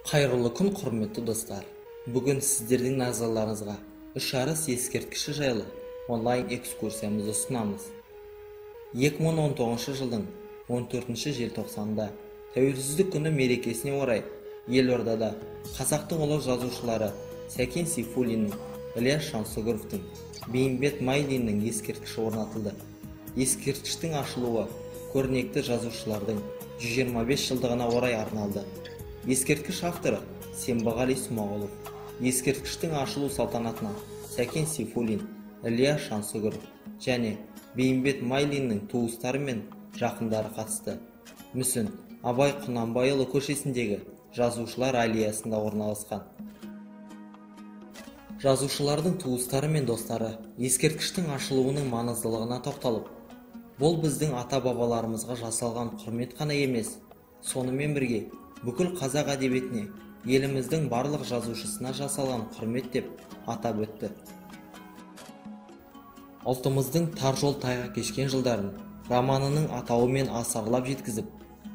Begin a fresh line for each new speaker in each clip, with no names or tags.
Қайырлы күн, құрметті достар. Бүгін сіздердің назарларыңызға үш арыс ескерткіші жайлы онлайн экскурсиямызды ұсынамыз. 2019 жылдың 14 желтоқсанында Тәуелсіздік күні мерекесіне орай елордада қазақтың ұлы жазушылары Сәкен Сейфуллиннің, Ілияс Жансүгіровтің, Бейімбет Майлиннің ескерткіші орнатылды. Ескерткіштің ашылуы көрнекті жазушылардың 125 жылдығына орай арналды. Ескерткіш авторы Сембағали Смағұлов. Ескерткіштің ашылу салтанатына Сәкен Сейфуллин, Ілияс Жансүгіров және Бейімбет Майлиннің туыстары мен жақындары қатысты. Мүсін Абай Құнанбайұлы көшесіндегі жазушылар аллеясында орналасқан. Жазушылардың туыстары мен достары ескерткіштің ашылуының маңыздылығына тоқталып, бұл біздің ата-бабаларымызға жасалған құрмет қана емес, сонымен бірге бүкіл қазақ әдебиетіне, еліміздің барлық жазушысына жасалған құрмет деп атап өтті. Ұлтымыздың тар жол тайға кешкен жылдарын романының атауымен асарлап жеткізіп,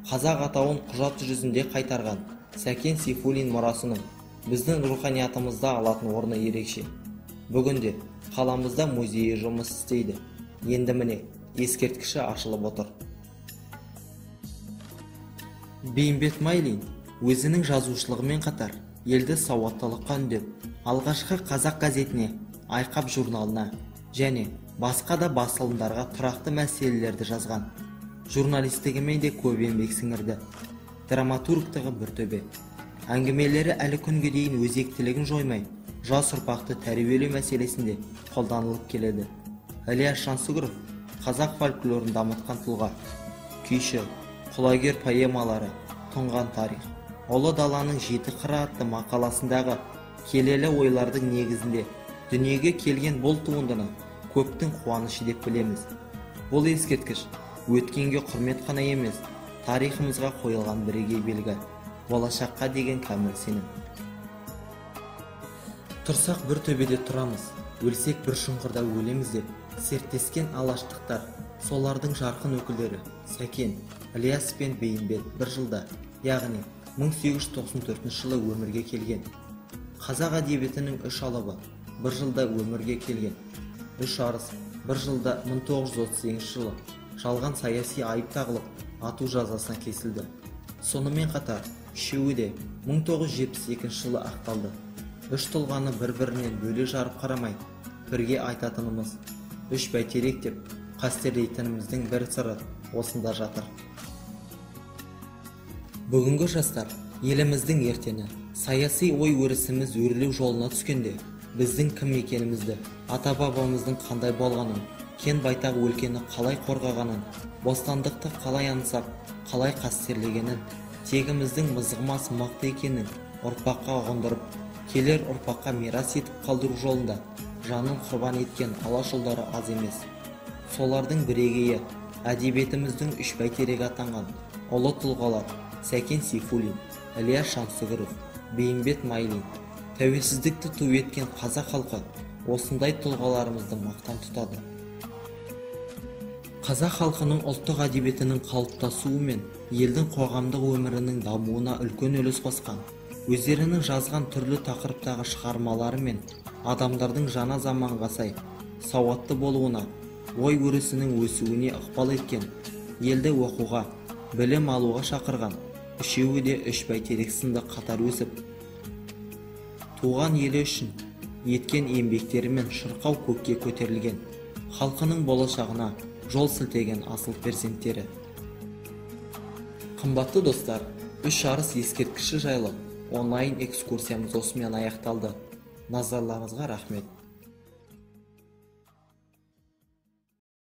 қазақ атауын құжат жүзінде қайтарған Сәкен Сейфуллин мұрасының біздің руханиятымызда алатын орны ерекше. Бүгінде қаламызда музейі жұмыс істейді. Енді міне ескерткіші ашылып отыр. Бейімбет Майлин өзінің жазушылығымен қатар елді сауаттылыққа үндеп, алғашқы қазақ газетіне, Айқап журналына және басқа да басылымдарға тұрақты мәселелерді жазған. Журналистігімен де көп еңбек сіңірді. Драматургтығы бір төбе. Әңгімелері әлі күнге дейін өзектілігін жоймай, жас ұрпақты тәрбиелеу мәселесінде қолданылып келеді. Ілияс Жансүгіров қазақ фольклорын дамытқан тұлға. Күйші, құлагер поэмалары, тұнған тарих, ұлы даланың жеті қыры атты мақаласындағы келелі ойлардың негізінде дүниеге келген бұл туындыны көптің қуанышы деп білеміз. Бұл ескерткіш өткенге құрмет қана емес, тарихымызға қойылған бірегей белгі, болашаққа деген кәміл сенім. Тұрсақ бір төбеде тұрамыз, өлсек бір шұңқырда өлеміз деп серттескен алаштықтар, солардың жарқын өкілдері Сәкен, Ілияс пен Бейімбет бір жылда, яғни 1894 жылы өмірге келген. Қазақ әдебиетінің үш алыбы бір жылда өмірге келген. Үш арыс бір жылда 1938 жылы жалған саяси айып тағылып, ату жазасына кесілді. Сонымен қатар, үшеуі де 1972 жылы ақталды. Үш тұлғаны бір-бірінен бөле жарып қарамай, бірге айтатынымыз, үш бәйтерек деп қастерлейтініміздің бір сыры осында жатыр. Бүгінгі жастар, еліміздің ертеңі, саяси ой өрісіміз өрлеу жолына түскенде, біздің кім екенімізді, ата-бабамыздың қандай болғанын, кен байтақ өлкені қалай қорғағанын, бостандықты қалай аңсап, қалай қастерлегенін, тегіміздің мызғымас мықты екенін ұрпаққа ұғындырып, келер ұрпаққа мирас етіп қалдыру жолында жанын құрбан еткен алашұлдары аз емес. Солардың бірегейі әдебиетіміздің үш бәйтерегі атанған ұлы тұлғалар Сәкен Сейфуллин, Ілияс Жансүгіров, Бейімбет Майлин. Тәуелсіздікті ту еткен қазақ халқы осындай тұлғаларымызды мақтан тұтады. Қазақ халқының ұлттық әдебиетінің қалыптасуы мен елдің қоғамдық өмірінің дамуына үлкен үлес қосқан, өздерінің жазған түрлі тақырыптағы шығармалары мен адамдардың жаңа заманға сай сауатты болуына, ой өрісінің өсуіне ықпал еткен, елді оқуға, білім алуға шақырған, үшеуі де үш бәйтерек сынды қатар өсіп, туған елі үшін еткен еңбектерімен шырқау көкке көтерілген, халқының болашағына жол сілтеген асыл перзенттері. Қымбатты достар, үш арыс ескерткіші жайлы онлайн экскурсиямыз осымен аяқталды. Назарларыңызға рахмет.